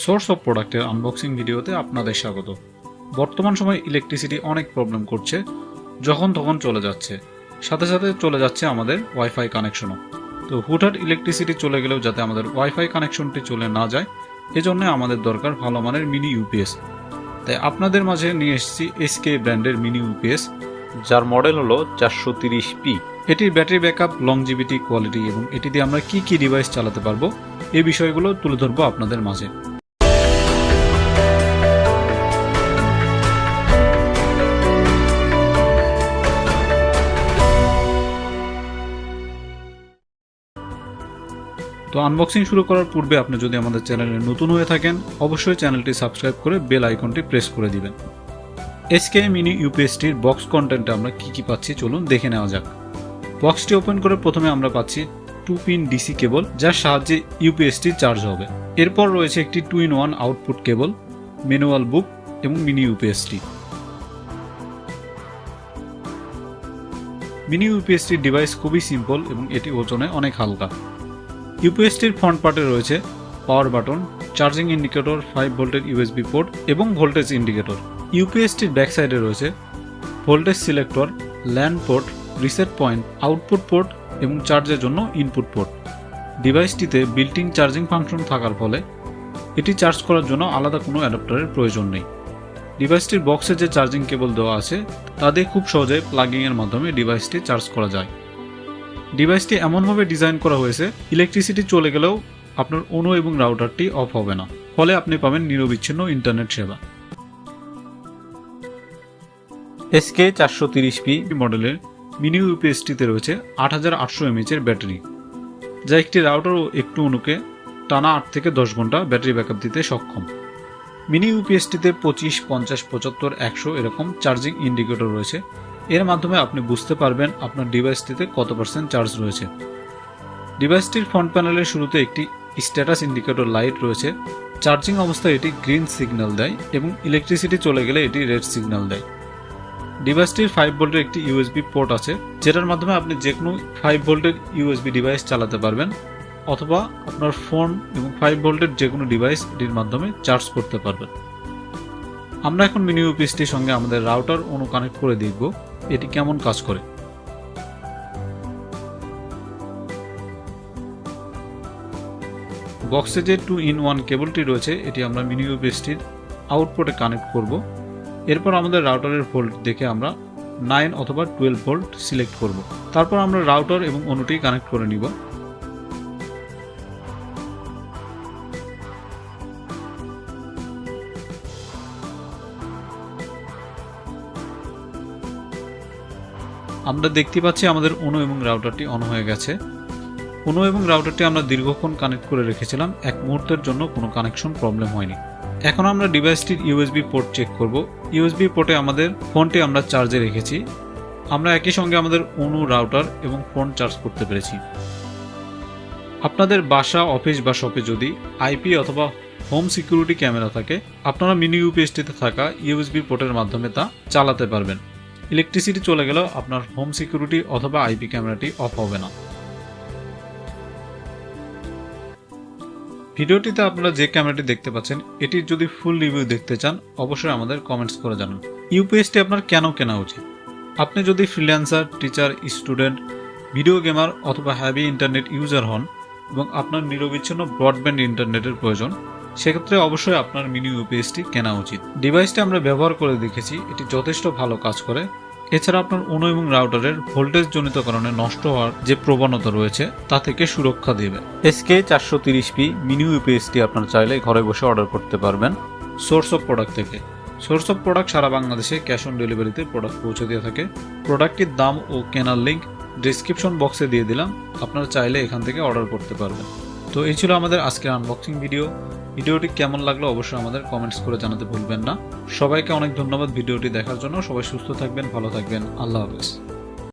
Source of প্রোডাক্টের unboxing ভিডিওতে আপনাদের স্বাগত। বর্তমান সময়ে ইলেকট্রিসিটি অনেক প্রবলেম করছে, যখন তখন চলে যাচ্ছে, সাথে সাথে চলে যাচ্ছে আমাদের ওয়াইফাই কানেকশনও। তো হুটহাট ইলেকট্রিসিটি চলে গেলেও যাতে আমাদের ওয়াইফাই কানেকশনটি চলে না যায়, এজন্য আমাদের দরকার ভালো মানের মিনি ইউপিএস। তাই আপনাদের মাঝে নিয়ে এসেছি SKE ব্র্যান্ডের মিনি ইউপিএস, যার মডেল হলো 430p। এটির ব্যাটারি ব্যাকআপ, লংজিভিটি, কোয়ালিটি এবং এটি দিয়ে আমরা কি ডিভাইস চালাতে পারবো এই বিষয়গুলো তুলে ধরবো আপনাদের মাঝে। তো আনবক্সিং শুরু করার পূর্বে আপনি যদি আমাদের চ্যানেলে নতুন হয়ে থাকেন, অবশ্যই চ্যানেলটি সাবস্ক্রাইব করে বেল আইকনটি প্রেস করে দিবেন। SKE মিনি ইউপিএসটির বক্স কন্টেন্টে আমরা কি পাচ্ছি চলুন দেখে নেওয়া যাক। বক্সটি ওপেন করে প্রথমে আমরা পাচ্ছি 2-পিন ডিসি কেবল, যার সাহায্যে ইউপিএসটি চার্জ হবে। এরপর রয়েছে একটি 2-in-1 আউটপুট কেবল, ম্যানুয়াল বুক এবং মিনি ইউপিএসটি। মিনি ইউপিএসটির ডিভাইস খুবই সিম্পল এবং এটি ওজনে অনেক হালকা। ইউপিএসটির ফ্রন্ট পার্টে রয়েছে পাওয়ার বাটন, চার্জিং ইন্ডিকেটর, 5 ভোল্টের USB পোর্ট এবং ভোল্টেজ ইন্ডিকেটর। ইউপিএসটির ব্যাক সাইডে রয়েছে voltage selector, land port, reset point, output port এবং চার্জের জন্য ইনপুট পোর্ট। ডিভাইসটিতে বিল্ট ইন চার্জিং ফাংশন থাকার ফলে এটি চার্জ করার জন্য আলাদা কোনো অ্যাডাপ্টারের প্রয়োজন নেই। ডিভাইসটির বক্সে যে চার্জিং কেবল দেওয়া আছে তা দিয়ে খুব সহজে প্লাগিংয়ের মাধ্যমে ডিভাইসটি চার্জ করা যায়। ডিভাইসটি এমনভাবে ডিজাইন করা হয়েছে ইলেকট্রিসিটি চলে গেলেও আপনার ONU এবং রাউটারটি অফ হবে না, ফলে আপনি পাবেন নিরবিচ্ছিন্ন ইন্টারনেট সেবা। SKE 430p মডেলের মিনি ইউপিএসটিতে রয়েছে 8800 mAh এর ব্যাটারি, যা একটি রাউটার ও একটু ONUকে টানা 8 থেকে 10 ঘন্টা ব্যাটারি ব্যাকআপ দিতে সক্ষম। মিনি ইউপিএসটিতে 25, 50, 75, 100 এরকম চার্জিং ইন্ডিকেটর রয়েছে। এর মাধ্যমে আপনি বুঝতে পারবেন আপনার ডিভাইসটিতে কত % চার্জ রয়েছে। ডিভাইসটির ফ্রন্ট প্যানেলের শুরুতে একটি স্ট্যাটাস ইন্ডিকেটর লাইট রয়েছে। চার্জিং অবস্থায় এটি গ্রিন সিগন্যাল দেয় এবং ইলেকট্রিসিটি চলে গেলে এটি রেড সিগন্যাল দেয়। ডিভাইসটির 5 ভোল্টের একটি USB পোর্ট আছে, যেটার মাধ্যমে আপনি যে কোনো 5 ভোল্টের USB ডিভাইস চালাতে পারবেন, অথবা আপনার ফোন এবং 5 ভোল্টের যে কোনো ডিভাইস এটির মাধ্যমে চার্জ করতে পারবেন। আমরা এখন মিনি ইউপিএসটির সঙ্গে আমাদের রাউটার ONU কানেক্ট করে দেখব এটি কেমন কাজ করে। বক্সে যে 2-in-1 কেবলটি রয়েছে এটি আমরা মিনি ইউপিএসটির আউটপুটে কানেক্ট করব। এরপর আমাদের রাউটারের ভোল্ট দেখে আমরা 9 অথবা 12 ভোল্ট সিলেক্ট করব। তারপর আমরা রাউটার এবং ONUটি কানেক্ট করে নিব। আমরা দেখতে পাচ্ছি আমাদের ONU এবং রাউটারটি অন হয়ে গেছে। ONU এবং রাউটারটি আমরা দীর্ঘক্ষণ কানেক্ট করে রেখেছিলাম, এক মুহূর্তের জন্য কোনো কানেকশন প্রবলেম হয়নি। এখন আমরা ডিভাইসটির USB পোর্ট চেক করব। USB পোর্টে আমাদের ফোনটি আমরা চার্জে রেখেছি। আমরা একই সঙ্গে আমাদের ONU, রাউটার এবং ফোন চার্জ করতে পেরেছি। আপনাদের বাসা, অফিস বা শপে যদি IP অথবা হোম সিকিউরিটি ক্যামেরা থাকে, আপনারা মিনি ইউপিএসটিতে থাকা USB পোর্টের মাধ্যমে তা চালাতে পারবেন। ইলেকট্রিসিটি চলে গেলেও আপনার হোম সিকিউরিটি অথবা IP ক্যামেরাটি অফ হবে না। ভিডিওটিতে আপনারা যে ক্যামেরাটি দেখতে পাচ্ছেন এটির যদি ফুল রিভিউ দেখতে চান অবশ্যই আমাদের কমেন্টস করে জানান। ইউপিএসটি আপনার কেন কেনা উচিত? আপনি যদি freelancer, teacher, student, video gamer অথবা হ্যাভি ইন্টারনেট ইউজার হন এবং আপনার নিরবিচ্ছিন্ন ব্রডব্যান্ড ইন্টারনেটের প্রয়োজন, সেক্ষেত্রে অবশ্যই আপনার মিনি ইউপিএসটি কেনা উচিত। ডিভাইসটি আমরা ব্যবহার করে দেখেছি, এটি যথেষ্ট ভালো কাজ করে। এছাড়া আপনার ONU এবং রাউটারের ভোল্টেজ জনিত কারণে নষ্ট হওয়ার যে প্রবণতা রয়েছে তা থেকে সুরক্ষা দেবে। SKE 430p মিনি ইউপিএসটি আপনারা চাইলে ঘরে বসে অর্ডার করতে পারবেন সোর্স অফ প্রোডাক্ট থেকে। সোর্স অফ প্রোডাক্ট সারা বাংলাদেশে ক্যাশ অন ডেলিভারিতে প্রোডাক্ট পৌঁছে দিয়ে থাকে। প্রোডাক্টটির দাম ও কেনার লিঙ্ক ডেসক্রিপশন বক্সে দিয়ে দিলাম, আপনারা চাইলে এখান থেকে অর্ডার করতে পারবেন। তো এই ছিল আমাদের আজকের আনবক্সিং ভিডিও। ভিডিওটি কেমন লাগলো অবশ্যই আমাদের কমেন্টস করে জানাতে ভুলবেন না। সবাইকে অনেক ধন্যবাদ ভিডিওটি দেখার জন্য। সবাই সুস্থ থাকবেন, ভালো থাকবেন। আল্লাহ হাফেজ।